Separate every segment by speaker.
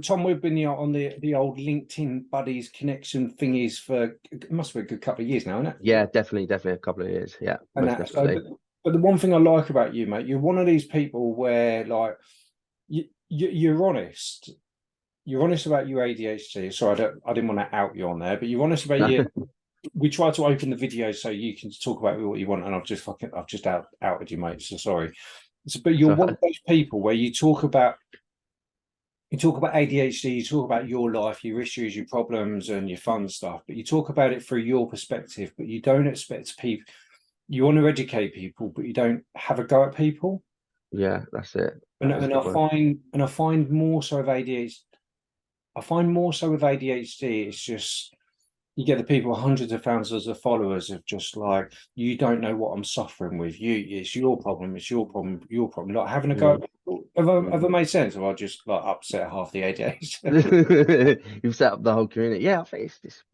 Speaker 1: Tom, we've been on the old LinkedIn buddies connection thingies for it must be a good couple of years now, isn't it?
Speaker 2: Yeah, definitely a couple of years. Yeah,
Speaker 1: And
Speaker 2: most
Speaker 1: that, so,
Speaker 2: definitely.
Speaker 1: but the one thing I like about you, mate, you're one of these people where like you're honest. You're honest about your ADHD. Sorry, I didn't want to out you on there, but you're honest about your. We try to open the video so you can talk about what you want, and I've just outed you, mate. So sorry. So, but you're one of those people where you talk about ADHD, you talk about your life, your issues, your problems, and your fun stuff, but you talk about it through your perspective, but you don't expect people, you want to educate people, but you don't have a go at people.
Speaker 2: Yeah, that's it.
Speaker 1: And,
Speaker 2: That's a
Speaker 1: and
Speaker 2: good one.
Speaker 1: I find more so with ADHD, I find more so with ADHD, it's just you get the people hundreds of thousands of followers of just like you don't know what I'm suffering with. It's your problem, it's your problem, your problem. Like having a go.
Speaker 2: Mm.
Speaker 1: Have I made sense? Or I just like upset half the ADHD?
Speaker 2: You've set up the whole community. Yeah, I think it's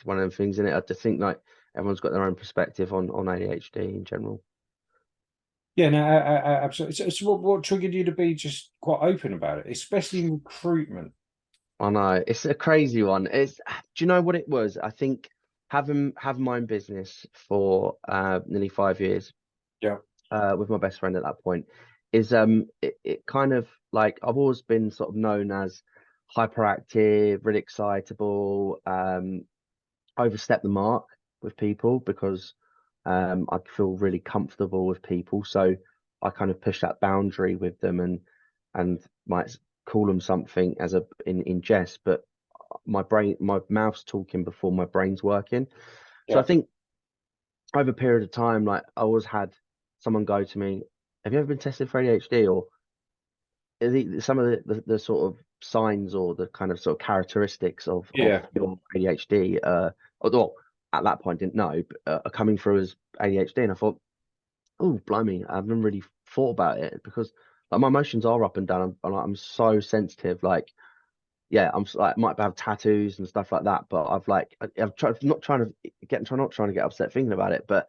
Speaker 2: one of them things, isn't it? I just think like everyone's got their own perspective on ADHD in general.
Speaker 1: Yeah, no, absolutely. So what triggered you to be just quite open about it, especially in recruitment?
Speaker 2: I know it's a crazy one. It's do you know what it was? I think having my own business for nearly 5 years
Speaker 1: Yeah,
Speaker 2: with my best friend at that point is it kind of like I've always been sort of known as hyperactive, really excitable, overstep the mark with people because I feel really comfortable with people. So I kind of push that boundary with them and might call them something as a in jest, but my mouth's talking before my brain's working. So I
Speaker 1: yeah,
Speaker 2: think over a period of time, like I always had someone go to me, "Have you ever been tested for ADHD?" Or some of the sort of signs or the kind of sort of characteristics of
Speaker 1: yeah,
Speaker 2: your ADHD, although at that point didn't know, but, are coming through as ADHD, and I thought, oh, blimey, I haven't really thought about it because like my emotions are up and down. I'm so sensitive. Like, yeah, like might have tattoos and stuff like that, but I've tried not trying to get upset thinking about it, but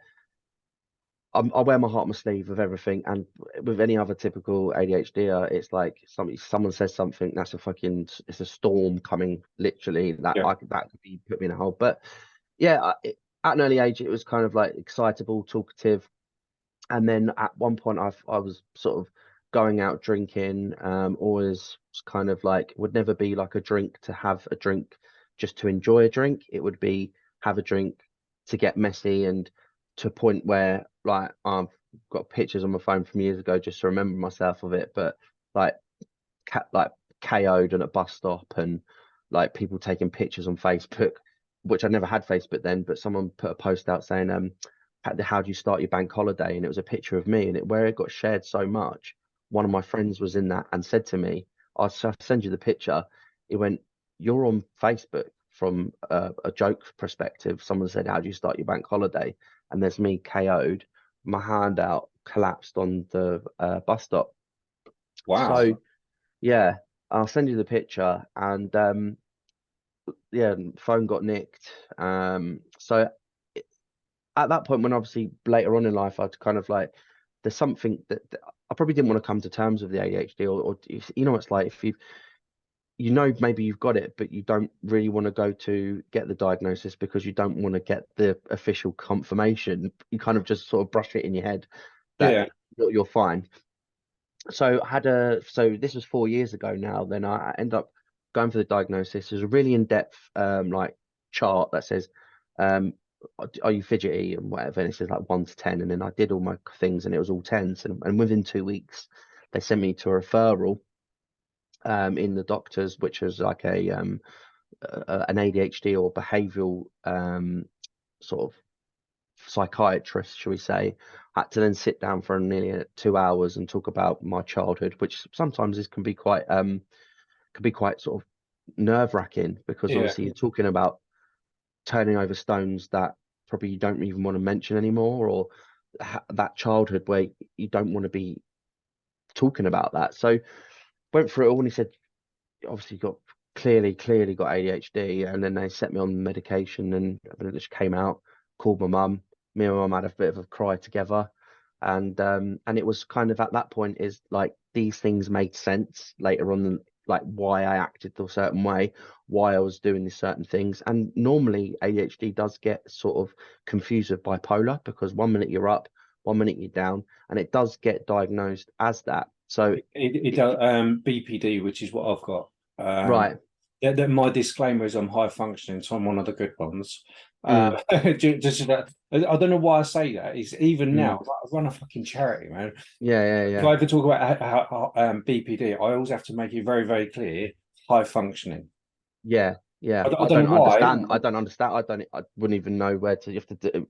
Speaker 2: I wear my heart on my sleeve with everything, and with any other typical ADHD, it's like someone says something that's it's a storm coming, literally
Speaker 1: yeah,
Speaker 2: that could be put me in a hole. But yeah, at an early age, it was kind of like excitable, talkative, and then at one point, I was sort of going out drinking, always kind of like would never be like a drink to have a drink just to enjoy a drink. It would be have a drink to get messy and to a point where like I've got pictures on my phone from years ago just to remember myself of it. But like like KO'd on a bus stop and like people taking pictures on Facebook, which I never had Facebook then, but someone put a post out saying, how do you start your bank holiday? And it was a picture of me, and where it got shared so much, one of my friends was in that and said to me, I'll send you the picture. He went, "You're on Facebook from a joke perspective." Someone said, "How do you start your bank holiday?" And there's me KO'd, my hand out, collapsed on the bus stop.
Speaker 1: wow,
Speaker 2: So yeah, I'll send you the picture, and yeah, phone got nicked. So at that point, when obviously later on in life, I'd kind of like, there's something that I probably didn't want to come to terms with the ADHD, or you know, it's like if you know maybe you've got it, but you don't really want to go to get the diagnosis because you don't want to get the official confirmation. You kind of just sort of brush it in your head that
Speaker 1: yeah,
Speaker 2: you're fine. So this was 4 years ago now. Then I end up going for the diagnosis. There's a really in-depth like chart that says, um, are you fidgety and whatever, and it says like 1 to 10, and then I did all my things and it was all tens, and within 2 weeks they sent me to a referral in the doctors, which was like an ADHD or behavioural sort of psychiatrist, shall we say. Had to then sit down for nearly 2 hours and talk about my childhood, which sometimes can be quite sort of nerve-wracking because
Speaker 1: yeah,
Speaker 2: obviously you're talking about turning over stones that probably you don't even want to mention anymore, or that childhood where you don't want to be talking about that. So went through it all, and he said, obviously got clearly got ADHD, and then they set me on medication, and it just came out. Called my mum. Me and my mum had a bit of a cry together, and it was kind of at that point is like these things made sense later on, like why I acted a certain way, why I was doing these certain things. And normally ADHD does get sort of confused with bipolar, because 1 minute you're up, 1 minute you're down, and it does get diagnosed as that. So
Speaker 1: It does BPD, which is what I've got.
Speaker 2: right.
Speaker 1: My disclaimer is I'm high functioning, so I'm one of the good ones.
Speaker 2: Mm,
Speaker 1: Just I don't know why I say that. It's even now.
Speaker 2: mm.
Speaker 1: I run a fucking charity, man.
Speaker 2: Yeah, yeah,
Speaker 1: If
Speaker 2: yeah.
Speaker 1: I ever talk about BPD, I always have to make it very, very clear: high functioning.
Speaker 2: Yeah, yeah.
Speaker 1: I don't know why.
Speaker 2: I don't understand. I wouldn't even know where to. You have to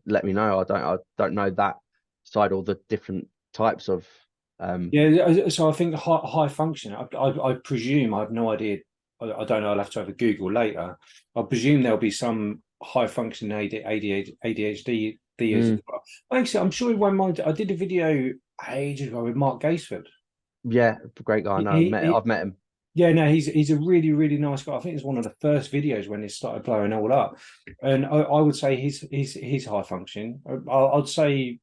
Speaker 2: let me know. I don't know that side or the different types of.
Speaker 1: Yeah, so I think high functioning. I presume I have no idea. I don't know. I'll have to have a Google later. I presume there'll be some high functioning ADHD as
Speaker 2: Mm,
Speaker 1: well. Actually, I'm sure he won't mind. I did a video ages ago with Mark Gaisford.
Speaker 2: yeah, great guy. I know. I've met him.
Speaker 1: Yeah, no, he's a really, really nice guy. I think it's one of the first videos when it started blowing all up, and I would say he's high functioning. I'd say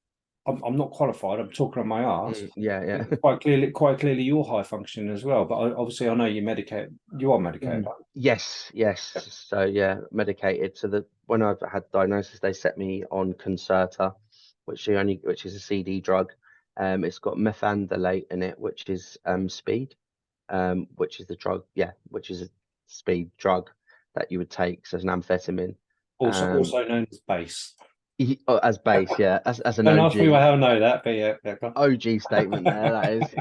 Speaker 1: I'm not qualified. I'm talking on my arse.
Speaker 2: Yeah, yeah.
Speaker 1: Quite clearly, you're high functioning as well. But obviously, I know you medicate. You are medicated.
Speaker 2: Yes, yes. So yeah, medicated. So that when I've had diagnosis, they set me on Concerta, which is a CD drug. It's got methandolate in it, which is speed, which is the drug, yeah, which is a speed drug that you would take. So it's an amphetamine. Um,
Speaker 1: Also known as base.
Speaker 2: as base, yeah, as an
Speaker 1: Don't ask me
Speaker 2: OG
Speaker 1: how I know that, but yeah, go
Speaker 2: OG statement there, that is.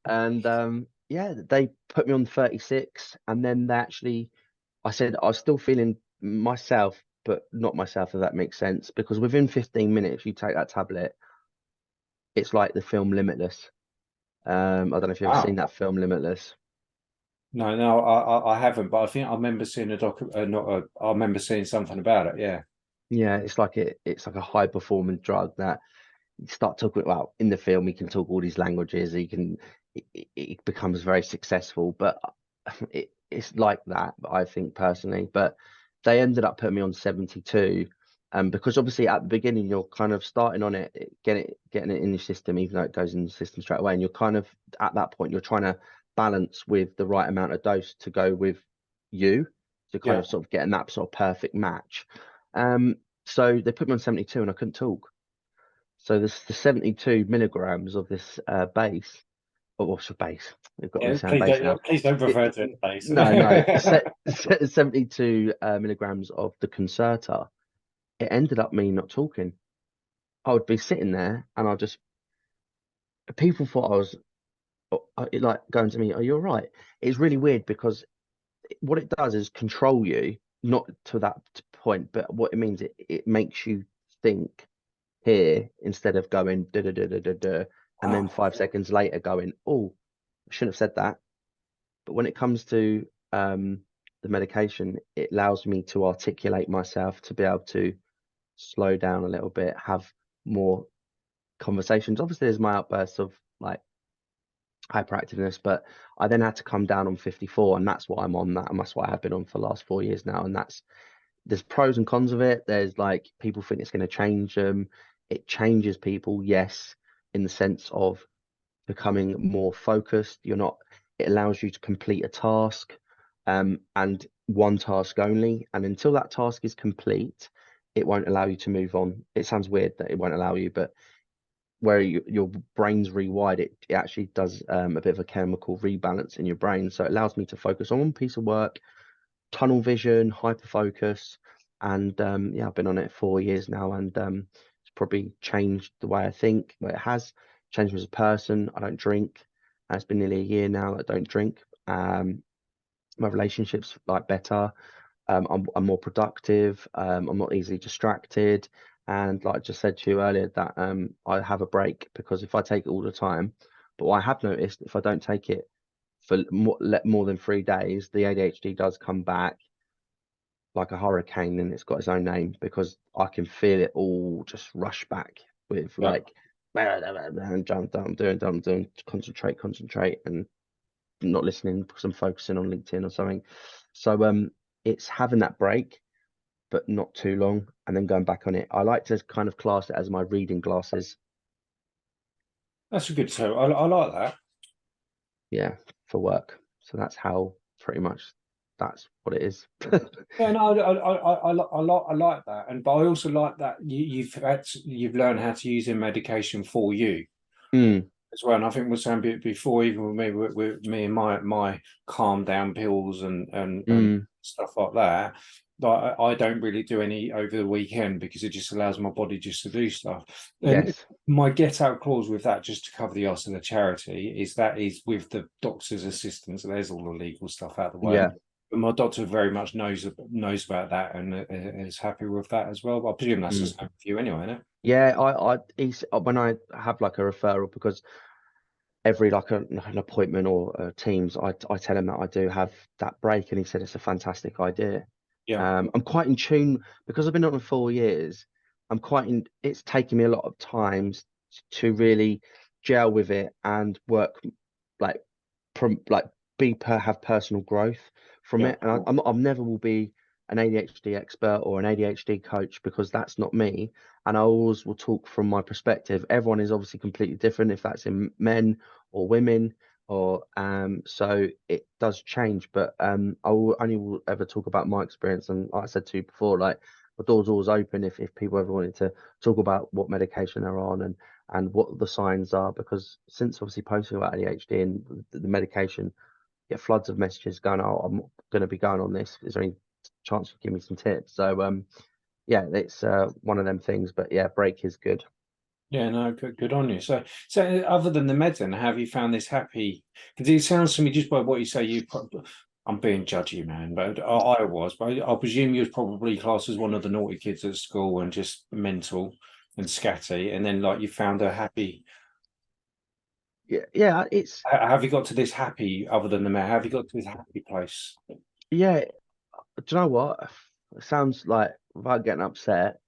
Speaker 1: on.
Speaker 2: And yeah, they put me on 36, and then they actually, I said I was still feeling myself, but not myself, if that makes sense. Because within 15 minutes, you take that tablet, it's like the film Limitless. I don't know if you've ever seen
Speaker 1: Wow.
Speaker 2: that film Limitless.
Speaker 1: No, I haven't, but I think I remember seeing a doc. Not a, I remember seeing something about it. Yeah.
Speaker 2: Yeah, it's like a high performing drug that you start talking about in the film. He can talk all these languages. It becomes very successful, but it's like that, I think personally. But they ended up putting me on 72, because obviously at the beginning you're kind of starting on it, getting it in your system, even though it goes in the system straight away, and you're kind of at that point you're trying to balance with the right amount of dose to go with you, to kind
Speaker 1: Yeah.
Speaker 2: of sort of getting that sort of perfect match. So they put me on 72 and I couldn't talk. So this the 72 milligrams of this base, or what's the base? We've got me
Speaker 1: Yeah.
Speaker 2: saying base now.
Speaker 1: Please don't
Speaker 2: It,
Speaker 1: refer to it as base.
Speaker 2: no, 72 milligrams of the Concerta. It ended up me not talking. I would be sitting there and I just, people thought I was like going to me, "Are you all right?" It's really weird because what it does is control you, not to that point, but what it means, it makes you think here instead of going da da da da da da, and then
Speaker 1: Wow.
Speaker 2: 5 seconds later going, "Oh, I shouldn't have said that." But when it comes to the medication, it allows me to articulate myself, to be able to slow down a little bit, have more conversations. Obviously, there's my outbursts of like hyperactiveness, but I then had to come down on 54, and that's what I'm on that, and that's what I have been on for the last 4 years now. And there's pros and cons of it. There's like people think it's going to change them. It changes people, yes, in the sense of becoming more focused. It allows you to complete a task, and one task only. And until that task is complete, it won't allow you to move on. It sounds weird that it won't allow you, but where your brain's rewired, it actually does a bit of a chemical rebalance in your brain. So it allows me to focus on one piece of work, tunnel vision, hyper focus. And yeah, I've been on it 4 years now, and it's probably changed the way I think. But it has changed me as a person. I don't drink. It's been nearly a year now that I don't drink. My relationships like better. I'm more productive. I'm not easily distracted. And like I just said to you earlier, that I have a break, because if I take it all the time, but what I have noticed, if I don't take it for more than 3 days, the ADHD does come back like a hurricane, and it's got its own name, because I can feel it all just rush back with
Speaker 1: Yeah.
Speaker 2: like and I'm doing concentrate and not listening because I'm focusing on LinkedIn or something. So it's having that break, but not too long, and then going back on it. I like to kind of class it as my reading glasses.
Speaker 1: That's a good. So I like that.
Speaker 2: Yeah, for work. So that's how pretty much that's what it is.
Speaker 1: Yeah, no, I like that, and but I also like that you've learned how to use the medication for you
Speaker 2: Mm,
Speaker 1: as well. And I think we're saying before, even with me and my calm down pills and
Speaker 2: mm,
Speaker 1: stuff like that. Like I don't really do any over the weekend because it just allows my body just to do stuff. And
Speaker 2: yes.
Speaker 1: my get out clause with that, just to cover the ass of the charity, is with the doctor's assistance. There's all the legal stuff out of the way.
Speaker 2: Yeah.
Speaker 1: But my doctor very much knows about that and is happy with that as well. But I presume that's the
Speaker 2: Mm.
Speaker 1: same for you anyway, isn't it?
Speaker 2: Yeah, when I have like a referral, because every like an appointment or Teams, I tell him that I do have that break, and he said it's a fantastic idea.
Speaker 1: Yeah,
Speaker 2: I'm quite in tune because I've been on it 4 years. I'm quite in. It's taken me a lot of times to really gel with it and work like like have personal growth from
Speaker 1: yeah,
Speaker 2: it. And I'm never will be an ADHD expert or an ADHD coach, because that's not me. And I always will talk from my perspective. Everyone is obviously completely different, if that's in men or women, or so it does change. But I will only will ever talk about my experience. And like I said to you before, like the door's always open if people ever wanted to talk about what medication they're on and what the signs are, because since obviously posting about ADHD and the medication, get floods of messages going, oh, I'm going to be going on this. Is there any chance you give me some tips? So yeah, it's one of them things. But yeah, break is good.
Speaker 1: yeah. No, good on you. So other than the meds, then, have you found this happy? Because it sounds to me, just by what you say, I'm being judgy, man, but I was. But I presume you was probably classed as one of the naughty kids at school and just mental and scatty, and then like you found a happy.
Speaker 2: Yeah, yeah, it's
Speaker 1: Have you got to this happy? Other than the med, have you got to this happy place?
Speaker 2: yeah. Do you know what? It sounds like, without getting upset,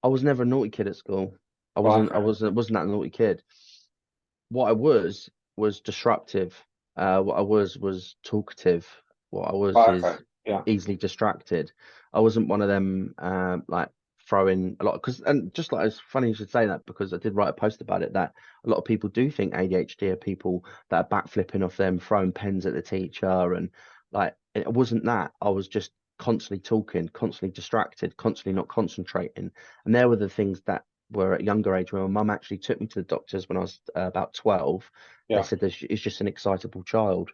Speaker 2: I was never a naughty kid at school. I
Speaker 1: Right.
Speaker 2: wasn't. I wasn't that naughty kid. What I was disruptive. What I was talkative. What I was
Speaker 1: Right. Okay.
Speaker 2: is
Speaker 1: Yeah.
Speaker 2: easily distracted. I wasn't one of them like throwing a lot, because, and just like, it's funny you should say that, because I did write a post about it, that a lot of people do think ADHD are people that are backflipping off them, throwing pens at the teacher, and like it wasn't that. I was just constantly talking, constantly distracted, constantly not concentrating, and there were the things that were at a younger age, when my mum actually took me to the doctors when I was about 12. They
Speaker 1: Yeah.
Speaker 2: said that it's just an excitable child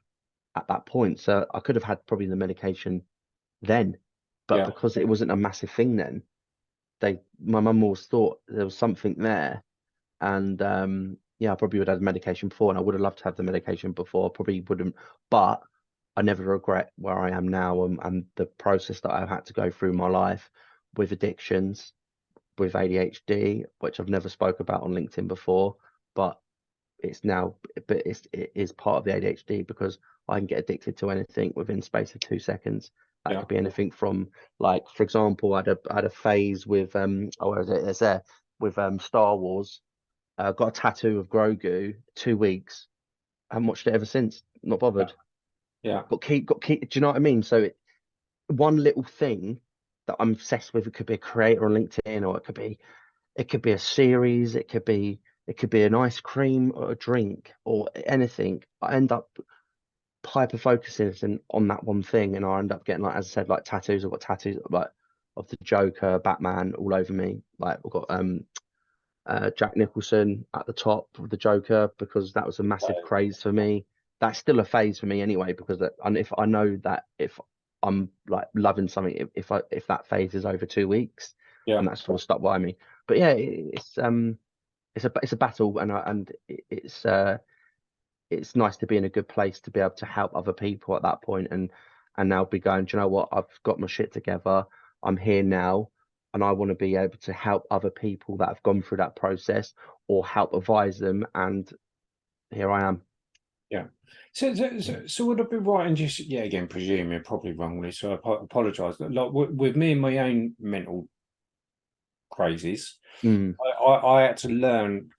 Speaker 2: at that point. So I could have had probably the medication then, but
Speaker 1: Yeah.
Speaker 2: because it wasn't a massive thing then, my mum always thought there was something there. And yeah, I probably would have had medication before, and I would have loved to have the medication before. I probably wouldn't, but I never regret where I am now, and the process that I've had to go through my life with addictions, with ADHD, which I've never spoke about on LinkedIn before, but it's now, but it is part of the ADHD, because I can get addicted to anything within space of 2 seconds. That
Speaker 1: Yeah.
Speaker 2: could be anything from, like, for example, I had a phase with oh, where is it? It's there with Star Wars. Got a tattoo of Grogu, 2 weeks. I haven't watched it ever since. Not
Speaker 1: Yeah.
Speaker 2: bothered.
Speaker 1: Yeah.
Speaker 2: Got keep. Do you know what I mean? So one little thing that I'm obsessed with. It could be a creator on LinkedIn, or it could be a series, it could be an ice cream or a drink or anything. I end up hyper focusing on that one thing, and I end up getting, like, as I said, like tattoos. I've got tattoos like of the Joker, Batman all over me. Like I've got Jack Nicholson at the top of the Joker, because that was a massive craze for me. That's still a phase for me anyway, because and if I know that if I'm like loving something, if that phase is over 2 weeks,
Speaker 1: Yeah.
Speaker 2: and that's sort of stuck by me. But yeah, it's a battle, and it's nice to be in a good place to be able to help other people at that point, and now be going, do you know what? I've got my shit together. I'm here now, and I want to be able to help other people that have gone through that process, or help advise them. And here I am.
Speaker 1: Yeah. So would I be right in just, yeah, again, presuming probably wrongly, so I apologize. Like with me and my own mental crazes,
Speaker 2: Mm,
Speaker 1: I had to learn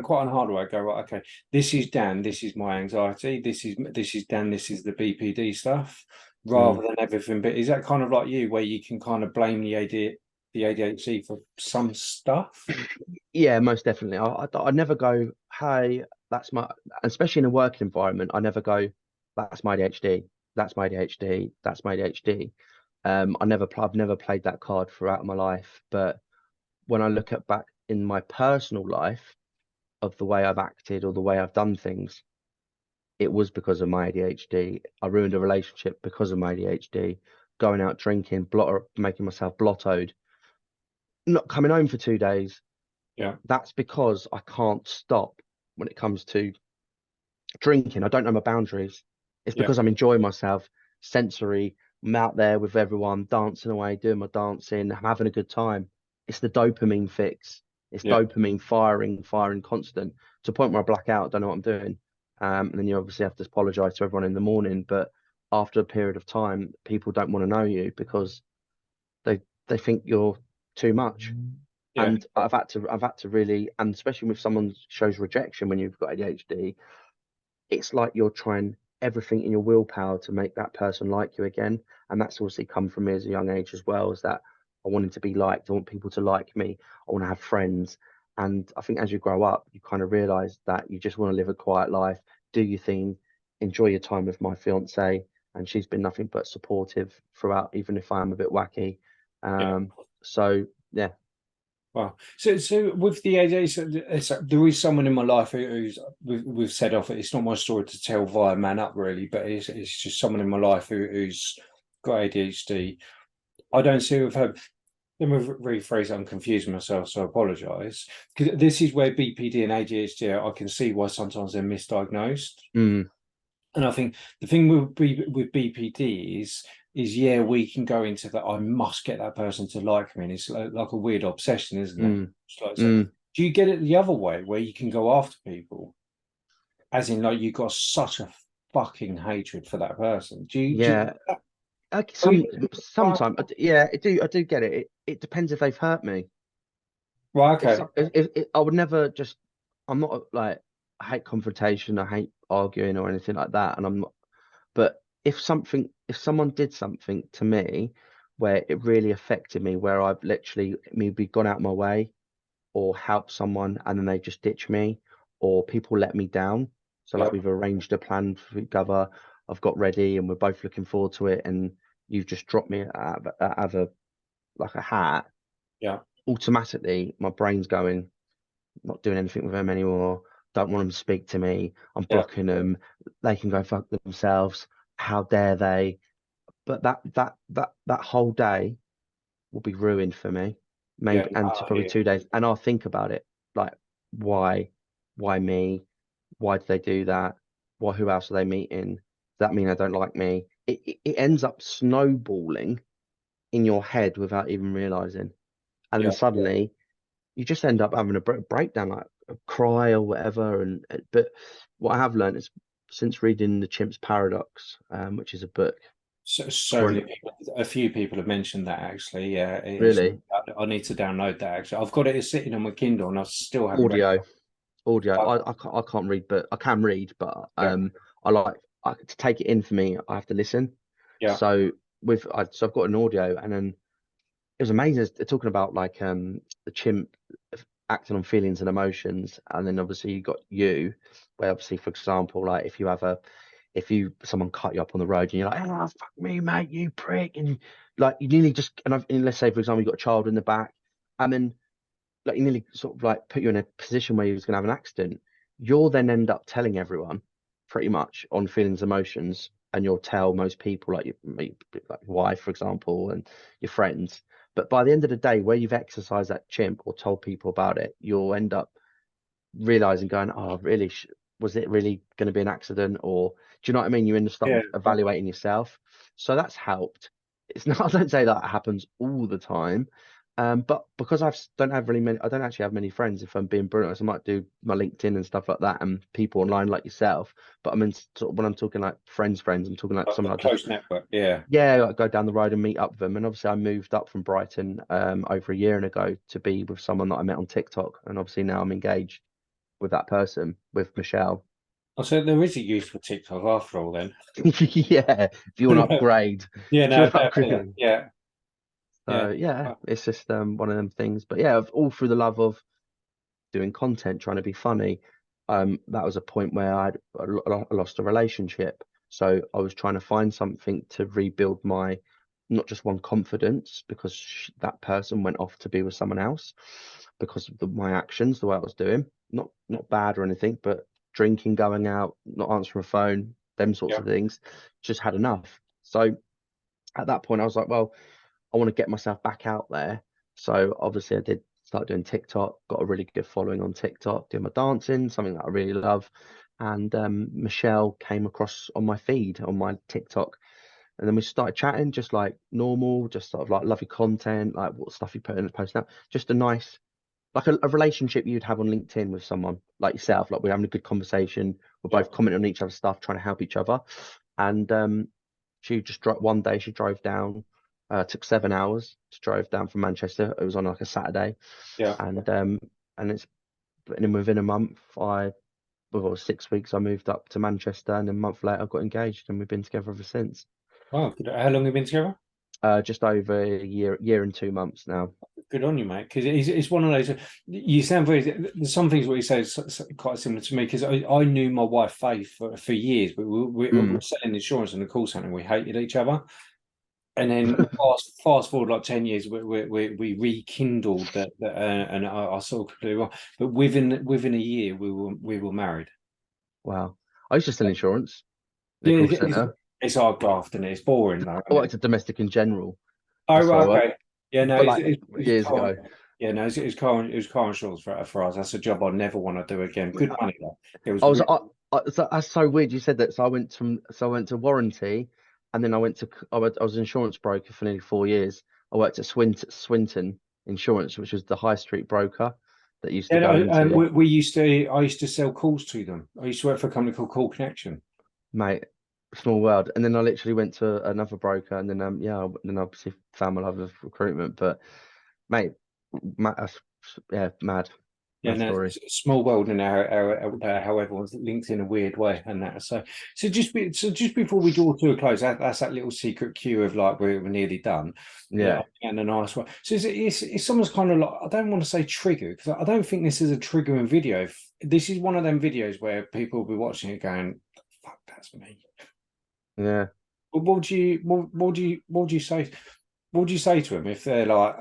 Speaker 1: quite on the hard way. Go, right, okay, this is Dan, this is my anxiety, this is Dan, this is the BPD stuff, rather
Speaker 2: mm.
Speaker 1: than everything. But is that kind of like you, where you can kind of blame the ADHD for some stuff?
Speaker 2: Yeah, most definitely. I never go, hey, that's my, especially in a work environment. I never go, that's my ADHD, that's my ADHD, that's my ADHD. I've never played that card throughout my life, but when I look at back in my personal life of the way I've acted or the way I've done things, it was because of my ADHD. I ruined a relationship because of my ADHD, going out drinking, making myself blottoed, not coming home for 2 days.
Speaker 1: Yeah.
Speaker 2: That's because I can't stop when it comes to drinking. I don't know my boundaries. It's
Speaker 1: Yeah.
Speaker 2: because I'm enjoying myself, sensory. I'm out there with everyone, dancing away, doing my dancing, I'm having a good time. It's the dopamine fix. It's
Speaker 1: Yeah.
Speaker 2: dopamine firing constant to the point where I black out, don't know what I'm doing. And then you obviously have to apologize to everyone in the morning. But after a period of time, people don't want to know you because they think you're too much.
Speaker 1: Yeah.
Speaker 2: And I've had to really, and especially with someone shows rejection when you've got ADHD, it's like you're trying everything in your willpower to make that person like you again. And that's obviously come from me as a young age as well, is that I wanted to be liked. I want people to like me. I want to have friends. And I think as you grow up, you kind of realize that you just want to live a quiet life, do your thing, enjoy your time with my fiance. And she's been nothing but supportive throughout, even if I am a bit wacky.
Speaker 1: Yeah.
Speaker 2: So yeah.
Speaker 1: Wow. So with the ADHD, there is someone in my life who's we've said off. It's not my story to tell via MANUP really, but it's just someone in my life who's got ADHD. I don't see with her. Let me rephrase it. I'm confusing myself, so I apologise. Because this is where BPD and ADHD, I can see why sometimes they're misdiagnosed.
Speaker 2: Mm,
Speaker 1: And I think the thing with BPD is yeah, we can go into that. I must get that person to like me, and it's like a weird obsession, isn't it?
Speaker 2: mm,
Speaker 1: It's like, so,
Speaker 2: mm.
Speaker 1: do you get it the other way, where you can go after people, as in like you've got such a fucking hatred for that person? Do you
Speaker 2: Yeah. Okay,
Speaker 1: oh,
Speaker 2: sometimes, yeah, I do get it. It depends if they've hurt me.
Speaker 1: right,
Speaker 2: If,
Speaker 1: okay,
Speaker 2: so- if I would never just, I'm not like, I hate confrontation, I hate arguing or anything like that. And I'm not, but if someone did something to me where it really affected me, where I've literally maybe gone out my way or helped someone and then they just ditch me, or people let me down. So
Speaker 1: yeah,
Speaker 2: like we've arranged a plan for each other, I've got ready and we're both looking forward to it, and you've just dropped me out of a like a hat.
Speaker 1: yeah,
Speaker 2: Automatically, my brain's going, not doing anything with them anymore. Don't want them to speak to me. I'm
Speaker 1: yeah,
Speaker 2: blocking them. They can go fuck themselves. How dare they? But that whole day will be ruined for me.
Speaker 1: yeah,
Speaker 2: Maybe and to
Speaker 1: I
Speaker 2: probably
Speaker 1: hear.
Speaker 2: 2 days. And I'll think about it. Like, why? Why me? Why do they do that? Why who else are they meeting? Does that mean they don't like me? It ends up snowballing in your head without even realizing. And then
Speaker 1: Yeah.
Speaker 2: suddenly you just end up having a breakdown, like a cry or whatever. And but what I have learned is since reading The Chimp's Paradox, which is a book,
Speaker 1: So many
Speaker 2: brilliant,
Speaker 1: people, a few people have mentioned that actually. Yeah, it is.
Speaker 2: really
Speaker 1: I need to download that actually. I've got it sitting on my Kindle, and I still haven't read
Speaker 2: audio, audio.
Speaker 1: it.
Speaker 2: I can't read, but I can read, but
Speaker 1: Yeah,
Speaker 2: I like to take it in for me. I have to listen.
Speaker 1: yeah,
Speaker 2: So so I've got an audio, and then it was amazing. They're talking about like the chimp acting on feelings and emotions, and then obviously you got you, where obviously for example, like if you someone cut you up on the road and you're like, oh fuck me, mate, you prick, and like you nearly just and let's say for example you got a child in the back, and then like you nearly sort of like put you in a position where you was gonna have an accident, you'll then end up telling everyone pretty much on feelings, emotions, and you'll tell most people like like your wife, for example, and your friends. But by the end of the day, where you've exercised that chimp or told people about it, you'll end up realizing, going, "Oh, really? Was it really going to be an accident?" Or do you know what I mean? You end up
Speaker 1: yeah.
Speaker 2: starting evaluating yourself. So that's helped. It's not. I don't say that happens all the time, but because don't have really many, I don't actually have many friends. If I'm being brutally honest, I might do my LinkedIn and stuff like that, and people online like yourself. But I mean, sort of when I'm talking like friends, I'm talking like
Speaker 1: A
Speaker 2: someone I just
Speaker 1: close network. Yeah.
Speaker 2: yeah, like go down the road and meet up with them. And obviously, I moved up from Brighton over a year and ago to be with someone that I met on TikTok, and obviously now I'm engaged with that person, with Michelle.
Speaker 1: I said there is a use for TikTok after all. Then.
Speaker 2: Yeah, if you want to upgrade,
Speaker 1: Yeah.
Speaker 2: if you
Speaker 1: No.
Speaker 2: want to
Speaker 1: Definitely.
Speaker 2: upgrade.
Speaker 1: Yeah. Yeah.
Speaker 2: So yeah,
Speaker 1: Uh,
Speaker 2: it's just one of them things. But yeah, all through the love of doing content, trying to be funny. That was a point where I lost a relationship. So I was trying to find something to rebuild my, not just one, confidence, because that person went off to be with someone else because of my actions, the way I was doing. Not bad or anything, but drinking, going out, not answering a phone, them sorts
Speaker 1: Yeah.
Speaker 2: of things, just had enough. So at that point, I was like, well, I want to get myself back out there. So obviously, I did start doing TikTok, got a really good following on TikTok, doing my dancing, something that I really love. And Michelle came across on my feed on my TikTok. And then we started chatting just like normal, just sort of like love your content, like what stuff you put in and post out. Just a nice, like a relationship you'd have on LinkedIn with someone like yourself. Like we're having a good conversation. We're
Speaker 1: Yeah.
Speaker 2: both commenting on each other's stuff, trying to help each other. And she just one day she drove down, took 7 hours to drive down from Manchester. It was on like a Saturday.
Speaker 1: Yeah.
Speaker 2: And it's and within a month, well, 6 weeks, I moved up to Manchester, and then a month later I got engaged, and we've been together ever since.
Speaker 1: Wow. Good. How long have you been together?
Speaker 2: Just over a year and 2 months now.
Speaker 1: Good on you, mate. Because it's one of those. You sound very. There's some things what you say is quite similar to me. Because I knew my wife Faith for years, but we were selling insurance in the call centre. And we hated each other, and then fast forward like 10 years, we rekindled that, and I saw completely wrong. But within a year, we were married.
Speaker 2: Wow. I used to sell insurance in a
Speaker 1: Yeah,
Speaker 2: call centre.
Speaker 1: it's hard graft and it's boring though,
Speaker 2: I
Speaker 1: isn't
Speaker 2: worked
Speaker 1: it?
Speaker 2: at domestic in general.
Speaker 1: Oh,
Speaker 2: That's where I
Speaker 1: right,
Speaker 2: worked,
Speaker 1: okay. Yeah, no,
Speaker 2: but like
Speaker 1: it's
Speaker 2: years
Speaker 1: car.
Speaker 2: ago.
Speaker 1: Yeah, no, it's car insurance for us. That's a job I never want to do again. Good money though. It was
Speaker 2: I was
Speaker 1: really,
Speaker 2: so, that's so weird you said that. So I went to warranty, and then I was an insurance broker for nearly 4 years. I worked at Swinton Insurance, which was the high street broker that used to
Speaker 1: yeah.
Speaker 2: go
Speaker 1: No,
Speaker 2: into,
Speaker 1: I used to sell calls to them. I used to work for a company called Call Connection.
Speaker 2: mate, small world. And then I literally went to another broker, and then yeah, then obviously found my love of recruitment. But mate, yeah,
Speaker 1: Yeah,
Speaker 2: mad
Speaker 1: no,
Speaker 2: story.
Speaker 1: it's a small world and how everyone's linked in a weird way and that. So just before we draw to a close, that's that little secret cue of like we're nearly done. Yeah,
Speaker 2: Yeah,
Speaker 1: and a nice one. So it's someone's kind of like, I don't want to say trigger because I don't think this is a triggering video. This is one of them videos where people will be watching it going, "Fuck, that's me."
Speaker 2: yeah.
Speaker 1: But what do you say? What would you say to them if they're like,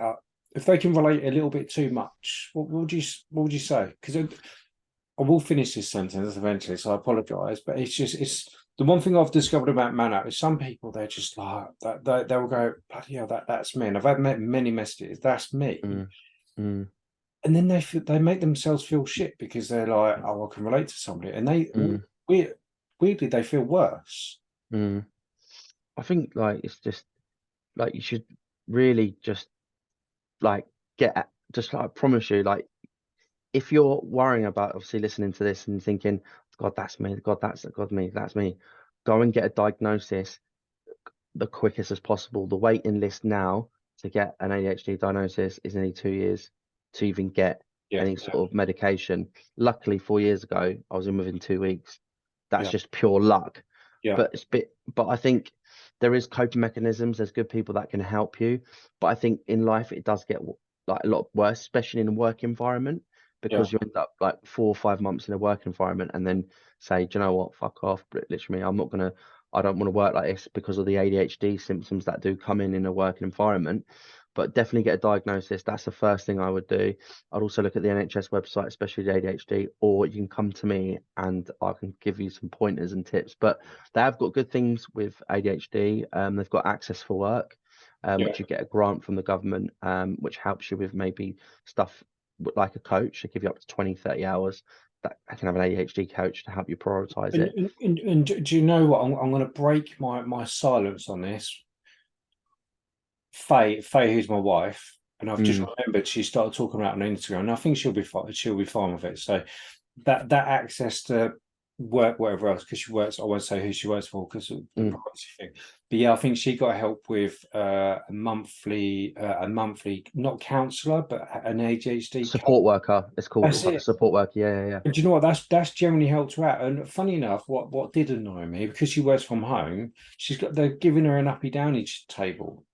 Speaker 1: if they can relate a little bit too much? What would you say? Because I will finish this sentence eventually, so I apologise. But it's the one thing I've discovered about MANUP is some people they're just like that they'll go, bloody hell, that's me. And I've had many messages, that's me.
Speaker 2: Mm, mm,
Speaker 1: And then they make themselves feel shit because they're like, oh, I can relate to somebody, and
Speaker 2: mm,
Speaker 1: weirdly they feel worse.
Speaker 2: mm. I think like it's just like you should really just like just like I promise you, like if you're worrying about obviously listening to this and thinking, God, that's me, God, me, that's me, go and get a diagnosis the quickest as possible. The waiting list now to get an ADHD diagnosis is nearly 2 years to even get
Speaker 1: Yeah,
Speaker 2: any sort of medication. Luckily, 4 years ago, I was in within 2 weeks. That's
Speaker 1: yeah,
Speaker 2: just pure luck.
Speaker 1: yeah,
Speaker 2: But I think there is coping mechanisms. There's good people that can help you. But I think in life it does get like a lot worse, especially in a work environment,
Speaker 1: yeah.
Speaker 2: because you end up like 4 or 5 months in a work environment and then say, do you know what, fuck off. But literally, I don't want to work like this because of the ADHD symptoms that do come in a work environment. But definitely get a diagnosis. That's the first thing I would do. I'd also look at the NHS website, especially the ADHD, or you can come to me and I can give you some pointers and tips. But they have got good things with ADHD. They've got access for work,
Speaker 1: Yeah.
Speaker 2: which you get a grant from the government, which helps you with maybe stuff like a coach. They give you up to 20, 30 hours. That I can have an ADHD coach to help you prioritize it.
Speaker 1: And do you know what? I'm going to break my silence on this. Faye, who's my wife, and I've just
Speaker 2: Mm,
Speaker 1: remembered she started talking about on Instagram, and I think she'll be fine. She'll be fine with it. So that access to work, whatever else, because she works. I won't say who she works for because of the
Speaker 2: mm.
Speaker 1: privacy thing. But yeah, I think she got help with a monthly, not counsellor, but an ADHD coach.
Speaker 2: Support worker, it's called.
Speaker 1: That's
Speaker 2: It's like a
Speaker 1: it.
Speaker 2: support worker. Yeah, yeah,
Speaker 1: And do you know what? That's generally helped her out. And funny enough, what did annoy me because she works from home, they're giving her an uppy downy table,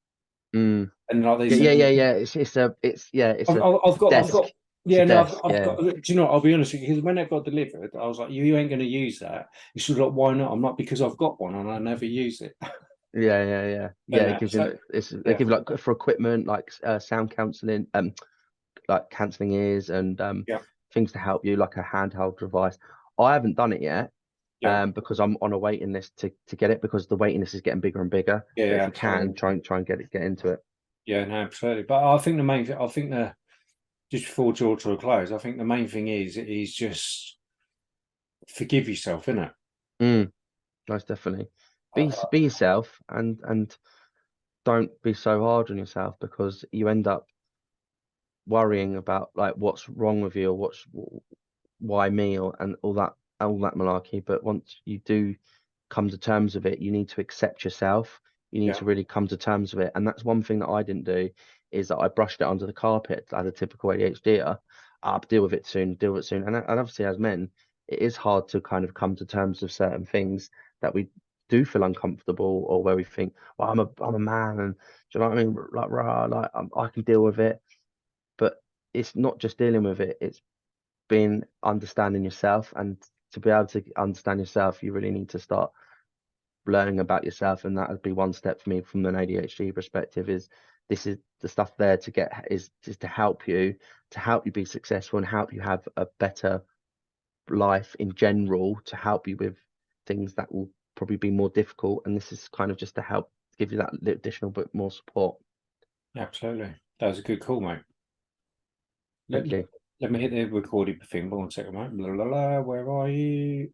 Speaker 2: yeah. Mm.
Speaker 1: and like they
Speaker 2: Yeah,
Speaker 1: said,
Speaker 2: yeah, yeah, yeah. It's a
Speaker 1: I've got
Speaker 2: desk. to
Speaker 1: Yeah, no,
Speaker 2: death.
Speaker 1: I've
Speaker 2: Yeah,
Speaker 1: got. Do you know? I'll be honest with you, because when it got delivered, I was like, "You ain't going to use that." It's sort of like, "Why not?" I'm like, "Because I've got one and I never use it."
Speaker 2: yeah.
Speaker 1: And
Speaker 2: It gives you
Speaker 1: so,
Speaker 2: they
Speaker 1: yeah,
Speaker 2: give you like for equipment like sound counseling, like cancelling ears and
Speaker 1: yeah,
Speaker 2: things to help you, like a handheld device. I haven't done it yet,
Speaker 1: yeah,
Speaker 2: because I'm on a waiting list to get it, because the waiting list is getting bigger and bigger.
Speaker 1: yeah,
Speaker 2: But if you can,
Speaker 1: absolutely.
Speaker 2: try and get into it.
Speaker 1: Yeah, no, absolutely. But I think the main thing, I think the just before draw to a close, I think the main thing is just forgive yourself, innit?
Speaker 2: Mm, most definitely.
Speaker 1: Uh,
Speaker 2: Be yourself, and don't be so hard on yourself, because you end up worrying about like what's wrong with you, or why me, or and all that malarkey. But once you do come to terms with it, you need to accept yourself. You need
Speaker 1: yeah,
Speaker 2: to really come to terms with it. And that's one thing that I didn't do, is that I brushed it under the carpet as a typical ADHDer. I'll deal with it soon, deal with it soon. And obviously, as men, it is hard to kind of come to terms with certain things that we do feel uncomfortable, or where we think, well, I'm a man, and do you know what I mean? Like, rah, like I can deal with it. But it's not just dealing with it, it's being understanding yourself. And to be able to understand yourself, you really need to start learning about yourself. And that would be one step for me from an ADHD perspective, is this is the stuff there to get, is to help you be successful, and help you have a better life in general, to help you with things that will probably be more difficult. And this is kind of just to help give you that additional bit more support.
Speaker 1: absolutely. That was a good call, mate. Let,
Speaker 2: Thank you.
Speaker 1: let me hit the recording thing. One second, mate. Blah, blah, blah. Where are you?